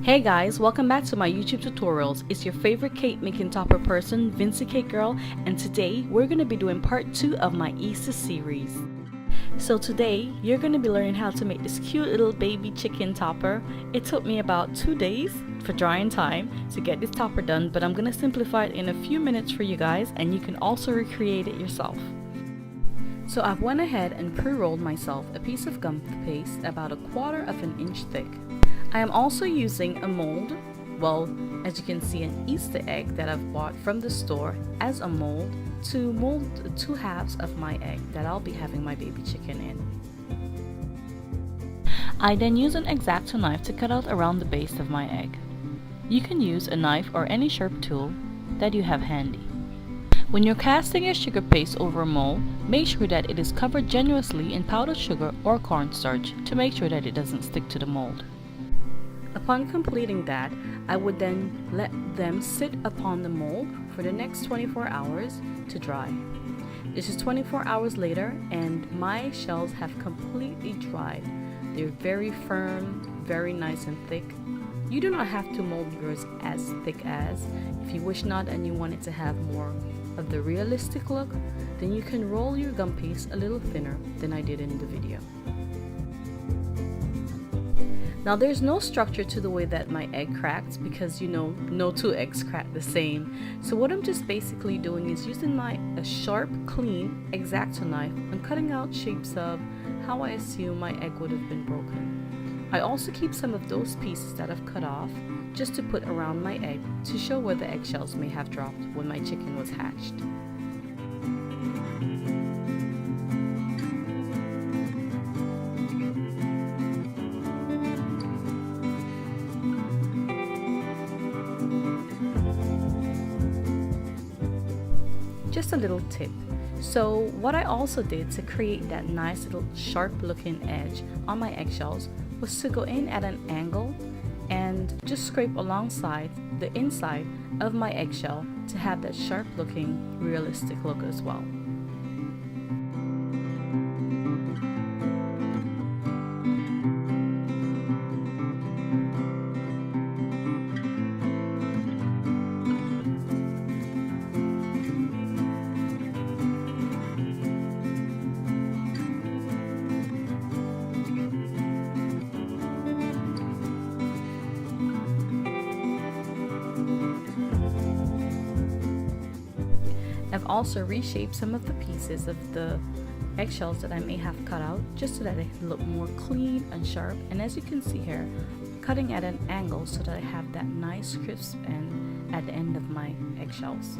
Hey guys, welcome back to my YouTube tutorials. It's your favorite cake making topper person, Vincey Cake Girl, and today we're going to be doing part 2 of my Easter series. So today you're going to be learning how to make this cute little baby chicken topper. It took me about 2 days for drying time to get this topper done, but I'm going to simplify it in a few minutes for you guys, and you can also recreate it yourself. So I've went ahead and pre-rolled myself a piece of gum paste about 1/4 of an inch thick. I am also using a mold, well, as you can see, an Easter egg that I've bought from the store as a mold to mold 2 halves of my egg that I'll be having my baby chicken in. I then use an X-Acto knife to cut out around the base of my egg. You can use a knife or any sharp tool that you have handy. When you're casting your sugar paste over a mold, make sure that it is covered generously in powdered sugar or cornstarch to make sure that it doesn't stick to the mold. Upon completing that, I would then let them sit upon the mold for the next 24 hours to dry. This is 24 hours later and my shells have completely dried. They're very firm, very nice and thick. You do not have to mold yours as thick as. If you wish not and you want it to have more of the realistic look, then you can roll your gum paste a little thinner than I did in the video. Now there's no structure to the way that my egg cracked because no 2 eggs crack the same. So what I'm just basically doing is using a sharp, clean X-Acto knife and cutting out shapes of how I assume my egg would have been broken. I also keep some of those pieces that I've cut off just to put around my egg to show where the eggshells may have dropped when my chicken was hatched. Just a little tip. So what I also did to create that nice little sharp looking edge on my eggshells was to go in at an angle and just scrape alongside the inside of my eggshell to have that sharp looking realistic look as well. I've also reshaped some of the pieces of the eggshells that I may have cut out just so that they look more clean and sharp, and as you can see here, cutting at an angle so that I have that nice crisp end at the end of my eggshells.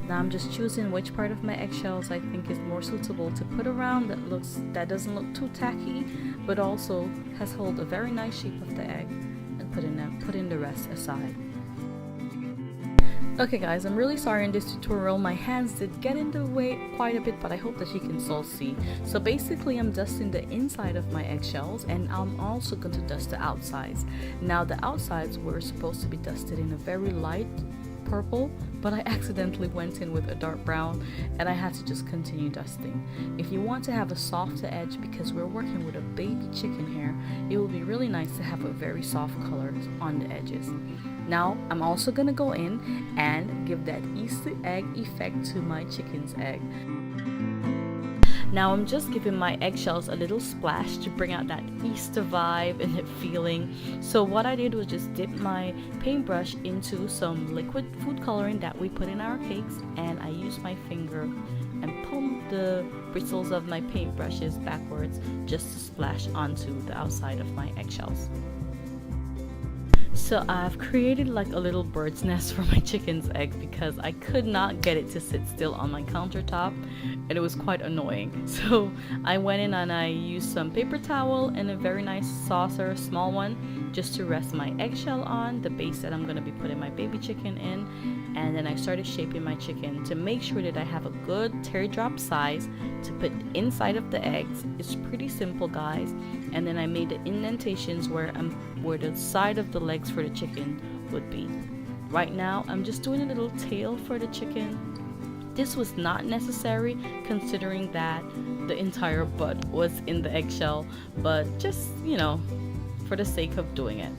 Now I'm just choosing which part of my eggshells I think is more suitable to put around that doesn't look too tacky, but also has hold a very nice shape of the egg, and putting the rest aside. Okay guys, I'm really sorry in this tutorial my hands did get in the way quite a bit, but I hope that you can still see. So basically I'm dusting the inside of my eggshells, and I'm also going to dust the outsides. Now the outsides were supposed to be dusted in a very light purple, but I accidentally went in with a dark brown and I had to just continue dusting. If you want to have a softer edge, because we're working with a baby chicken here, it will be really nice to have a very soft color on the edges. Now I'm also gonna go in and give that Easter egg effect to my chicken's egg. Now I'm just giving my eggshells a little splash to bring out that Easter vibe and that feeling. So what I did was just dip my paintbrush into some liquid food coloring that we put in our cakes, and I used my finger and pulled the bristles of my paintbrushes backwards just to splash onto the outside of my eggshells. So I've created like a little bird's nest for my chicken's egg because I could not get it to sit still on my countertop, and it was quite annoying. So I went in and I used some paper towel and a very nice saucer, small one, just to rest my eggshell on, the base that I'm going to be putting my baby chicken in. And then I started shaping my chicken to make sure that I have a good teardrop size to put inside of the eggs. It's pretty simple guys. And then I made the indentations where the side of the legs for the chicken would be. Right now I'm just doing a little tail for the chicken This was not necessary considering that the entire butt was in the eggshell, but just, you know, for the sake of doing it.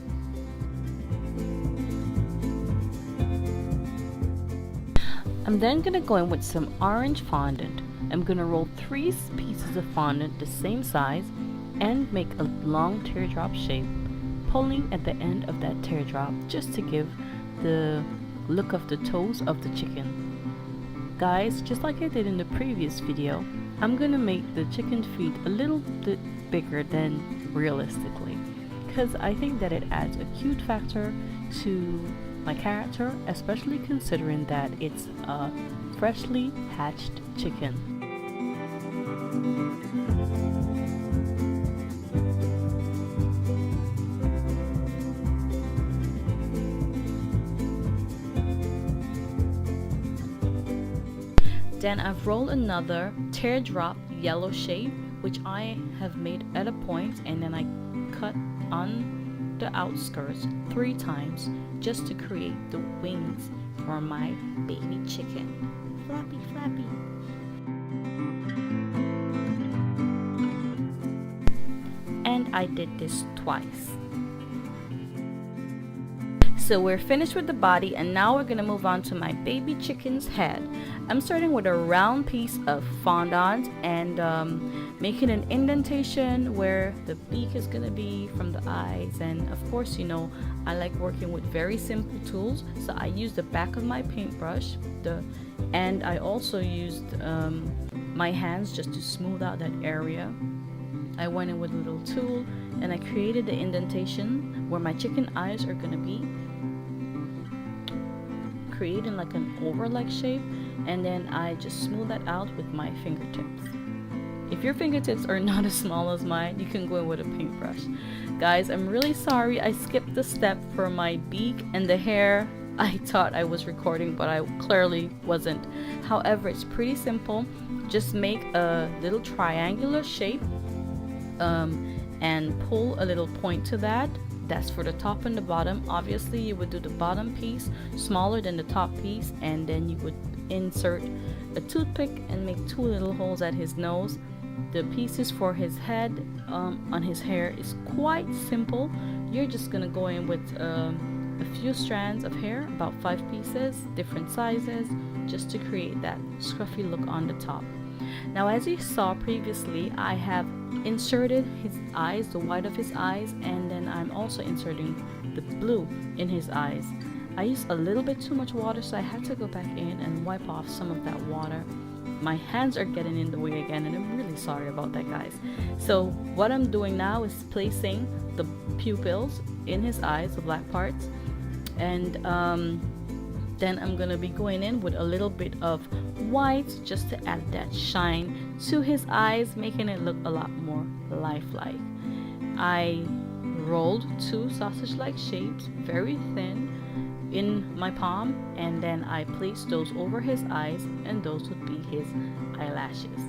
I'm then gonna go in with some orange fondant. I'm gonna roll 3 pieces of fondant the same size and make a long teardrop shape, pulling at the end of that teardrop just to give the look of the toes of the chicken. Guys, just like I did in the previous video, I'm gonna make the chicken feet a little bit bigger than realistically, because I think that it adds a cute factor to my character, especially considering that it's a freshly hatched chicken. Then I've rolled another teardrop yellow shape, which I have made at a point, and then I cut on the outskirts 3 times just to create the wings for my baby chicken. Flappy, flappy. And I did this twice. So we're finished with the body, and now we're gonna move on to my baby chicken's head. I'm starting with a round piece of fondant and making an indentation where the beak is gonna be from the eyes. And of course, you know, I like working with very simple tools, so I used the back of my paintbrush, and I also used my hands just to smooth out that area. I went in with a little tool and I created the indentation where my chicken eyes are gonna be, creating like an oval-like shape, and then I just smooth that out with my fingertips. If your fingertips are not as small as mine, you can go in with a paintbrush. Guys, I'm really sorry I skipped the step for my beak and the hair. I thought I was recording, but I clearly wasn't. However, it's pretty simple. Just make a little triangular shape and pull a little point to that. That's for the top and the bottom. Obviously, you would do the bottom piece smaller than the top piece, and then you would insert a toothpick and make 2 little holes at his nose. The pieces for his head on his hair is quite simple. You're just gonna go in with a few strands of hair, about 5 pieces, different sizes, just to create that scruffy look on the top. Now, as you saw previously, I have inserted his eyes, the white of his eyes, and then I'm also inserting the blue in his eyes. I used a little bit too much water, so I had to go back in and wipe off some of that water. My hands are getting in the way again, and I'm really sorry about that, guys. So what I'm doing now is placing the pupils in his eyes, the black parts, and then I'm gonna be going in with a little bit of white just to add that shine to his eyes, making it look a lot more lifelike. I rolled 2 sausage-like shapes, very thin, in my palm, and then I placed those over his eyes, and those would be his eyelashes.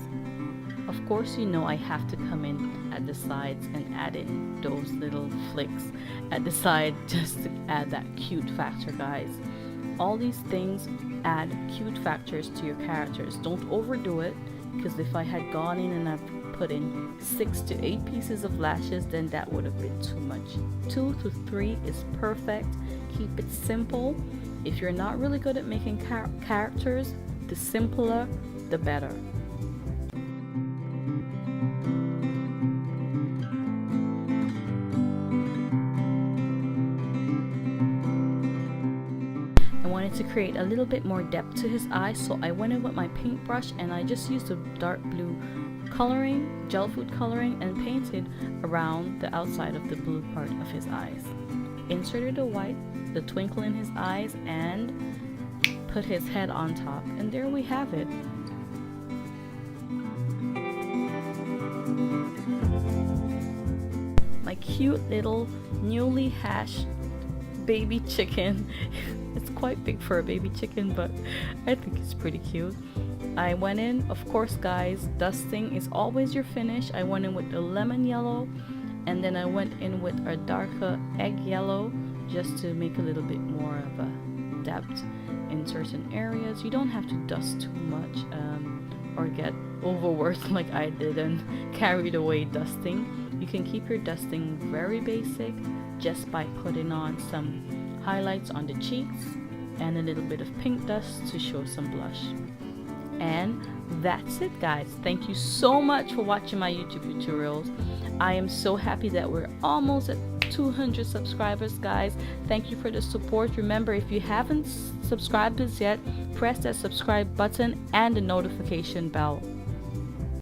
Of course, you know I have to come in at the sides and add in those little flicks at the side just to add that cute factor, guys. All these things add cute factors to your characters. Don't overdo it, because if I had gone in and I've put in 6 to 8 pieces of lashes, then that would have been too much. 2 to 3 is perfect. Keep it simple. If you're not really good at making characters, the simpler, the better. To create a little bit more depth to his eyes, so I went in with my paintbrush and I just used a dark blue coloring, gel food coloring, and painted around the outside of the blue part of his eyes. Inserted the white, the twinkle in his eyes, and put his head on top, and there we have it. My cute little newly hatched baby chicken. It's quite big for a baby chicken, but I think it's pretty cute. I went in, of course, guys, dusting is always your finish. I went in with the lemon yellow, and then I went in with a darker egg yellow just to make a little bit more of a depth in certain areas. You don't have to dust too much or get overworked like I did and carried away dusting. You can keep your dusting very basic just by putting on some highlights on the cheeks and a little bit of pink dust to show some blush. And that's it, guys. Thank you so much for watching my YouTube tutorials. I am so happy that we're almost at 200 subscribers, guys. Thank you for the support. Remember, if you haven't subscribed us yet, press that subscribe button and the notification bell